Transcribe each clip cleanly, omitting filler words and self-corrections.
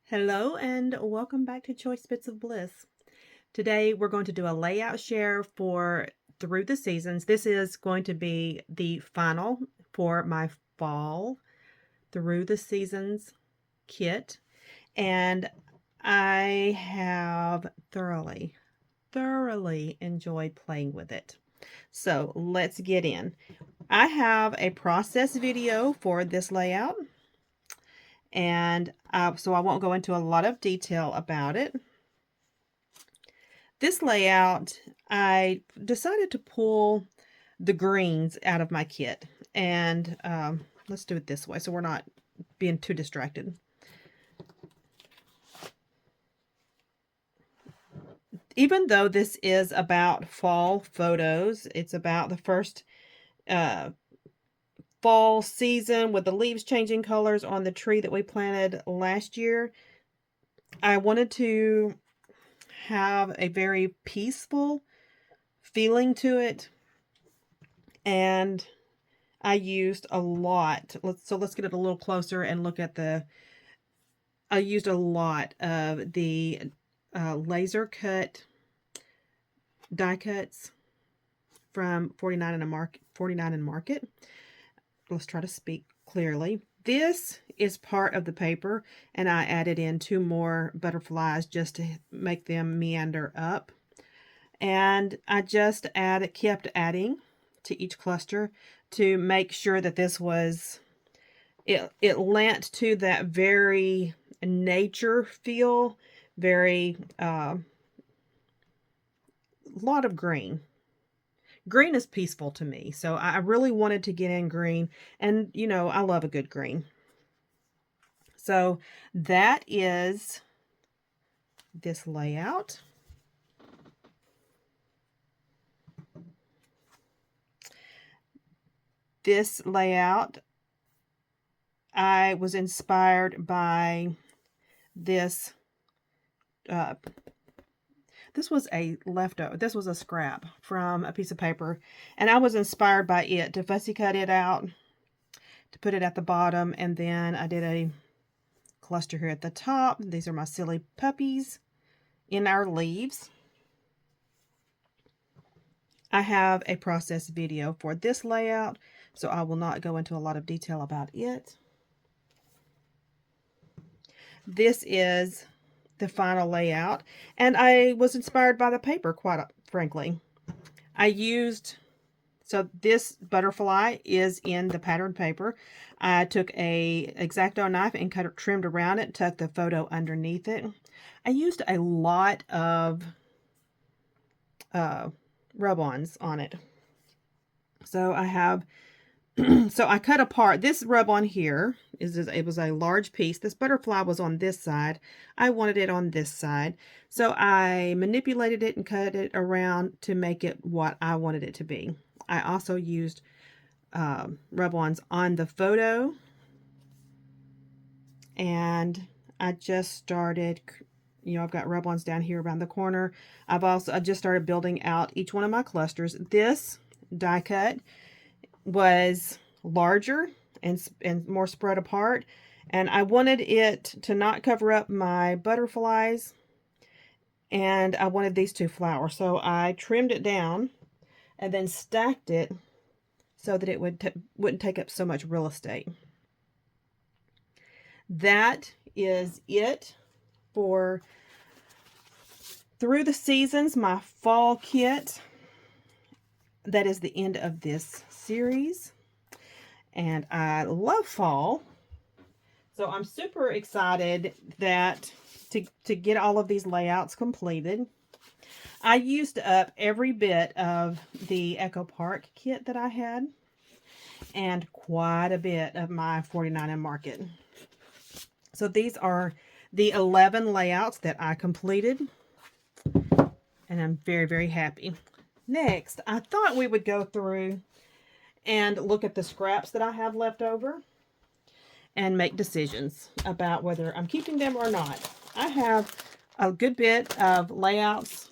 Hello and welcome back to Choice Bits of Bliss. Today we're going to do a layout share for Through the Seasons. This is going to be the final for my fall Through the Seasons kit, and I have thoroughly enjoyed playing with it. So let's get in. I have a process video for this layout, and so I won't go into a lot of detail about it. This layout, I decided to pull the greens out of my kit, and let's do it this way so we're not being too distracted. Even though this is about fall photos, it's about the first fall season with the leaves changing colors on the tree that we planted last year, I wanted to have a very peaceful feeling to it, and I used a lot. Let's get it a little closer and look at I used a lot of the laser cut die cuts from 49 and Market. Let's try to speak clearly. This is part of the paper, and I added in 2 more butterflies just to make them meander up. And I just kept adding to each cluster to make sure that this was, it lent to that very nature feel, very, lot of green. Green is peaceful to me, so I really wanted to get in green, and you know, I love a good green. So that is this layout. This layout, I was inspired by this. This was a leftover. This was a scrap from a piece of paper, and I was inspired by it to fussy cut it out, to put it at the bottom, and then I did a cluster here at the top. These are my silly puppies in our leaves. I have a process video for this layout, so I will not go into a lot of detail about it. This is the final layout, and I was inspired by the paper, quite frankly. So this butterfly is in the patterned paper. I took a X-Acto knife and trimmed around it, tucked the photo underneath it. I used a lot of rub-ons on it. So I have, so I cut apart this rub-on here. It was a large piece. This butterfly was on this side. I wanted it on this side. So I manipulated it and cut it around to make it what I wanted it to be. I also used rub-ons on the photo, and I just started, you know, I've got rub-ons down here around the corner. I just started building out each one of my clusters. This die cut was larger and more spread apart, and I wanted it to not cover up my butterflies, and I wanted these 2 flowers, so I trimmed it down and then stacked it so that it wouldn't take up so much real estate. That is it for Through the Seasons, my fall kit. That is the end of this series, and I love fall, so I'm super excited that to get all of these layouts completed. I used up every bit of the Echo Park kit that I had, and quite a bit of my 49 and Market. So these are the 11 layouts that I completed, and I'm very happy. Next, I thought we would go through and look at the scraps that I have left over and make decisions about whether I'm keeping them or not. I have a good bit of layouts,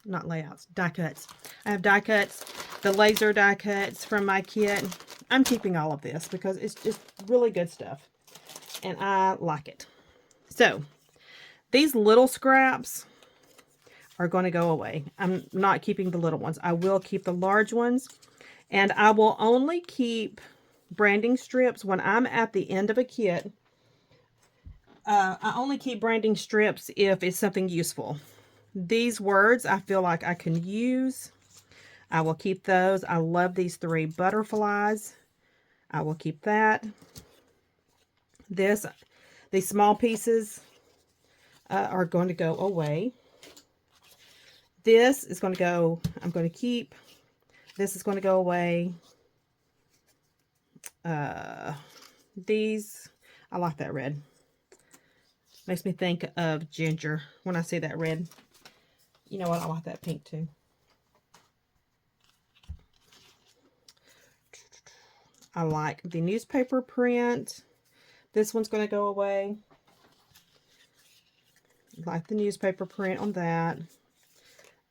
not layouts, die cuts. I have die cuts, the laser die cuts from my kit. I'm keeping all of this because it's just really good stuff, and I like it. So these little scraps are going to go away. I'm not keeping the little ones. I will keep the large ones, and I will only keep branding strips when I'm at the end of a kit. I only keep branding strips if it's something useful. These words I feel like I can use. I will keep those. I love these 3 butterflies. I will keep that. These small pieces are going to go away. This is going to go, I'm going to keep. This is going to go away. These, I like that red. Makes me think of ginger when I see that red. You know what? I like that pink too. I like the newspaper print. This one's going to go away. I like the newspaper print on that.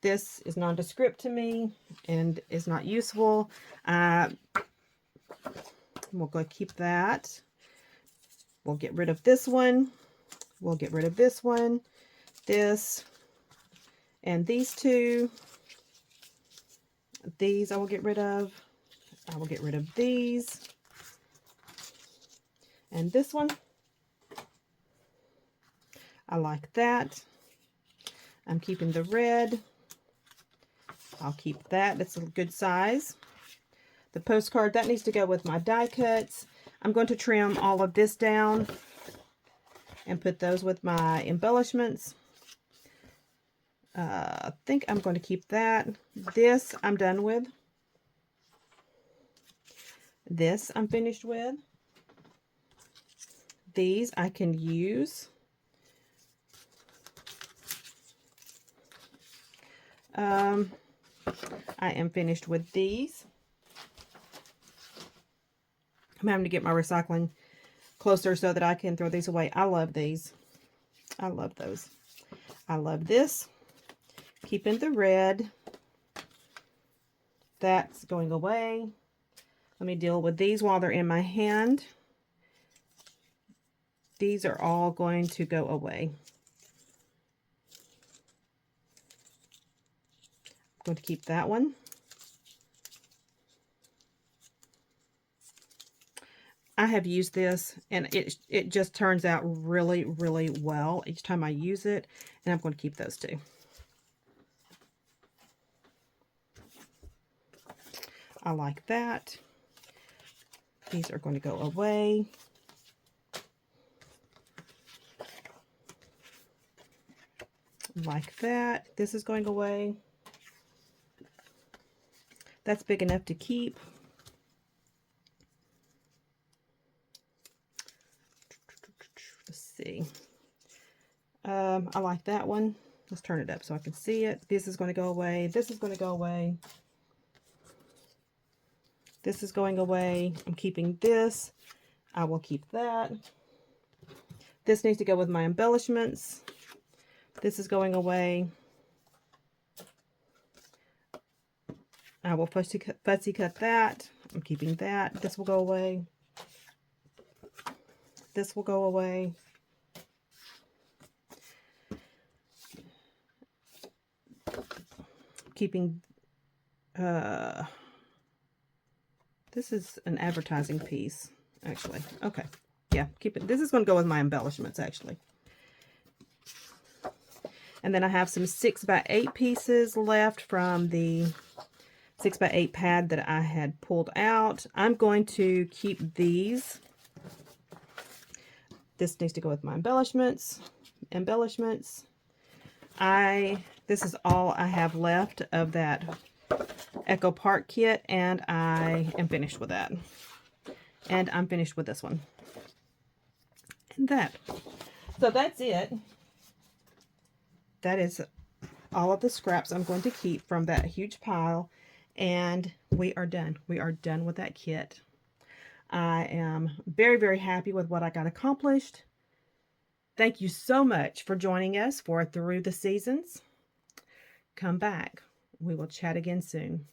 This is nondescript to me and is not useful. We'll go keep that. We'll get rid of this one. We'll get rid of this one, this, and these 2. These I will get rid of. I will get rid of these. And this one. I like that. I'm keeping the red. I'll keep that. That's a good size. The postcard, that needs to go with my die cuts. I'm going to trim all of this down and put those with my embellishments. I think I'm going to keep that. This I'm done with. This I'm finished with. These I can use. I am finished with these. I'm having to get my recycling closer so that I can throw these away. I love these. I love those. I love this. Keeping the red. That's going away. Let me deal with these while they're in my hand. These are all going to go away. I'm going to keep that one. I have used this and it just turns out really, really well each time I use it, and I'm going to keep those 2. I like that. These are going to go away. Like that. This is going away. That's big enough to keep. Let's see. I like that one. Let's turn it up so I can see it. This is going to go away. This is going to go away. This is going away. I'm keeping this. I will keep that. This needs to go with my embellishments. This is going away. I will fussy cut that. I'm keeping that. This will go away. This will go away. Keeping, this is an advertising piece, actually. Okay. Yeah, keep it. This is going to go with my embellishments, actually. And then I have some 6x8 pieces left from the 6x8 pad that I had pulled out. I'm going to keep these. This needs to go with my embellishments. This is all I have left of that Echo Park kit, and I am finished with that. And I'm finished with this one. And that. So that's it. That is all of the scraps I'm going to keep from that huge pile, and we are done. We are done with that kit. I am very, very happy with what I got accomplished. Thank you so much for joining us for Through the Seasons. Come back. We will chat again soon.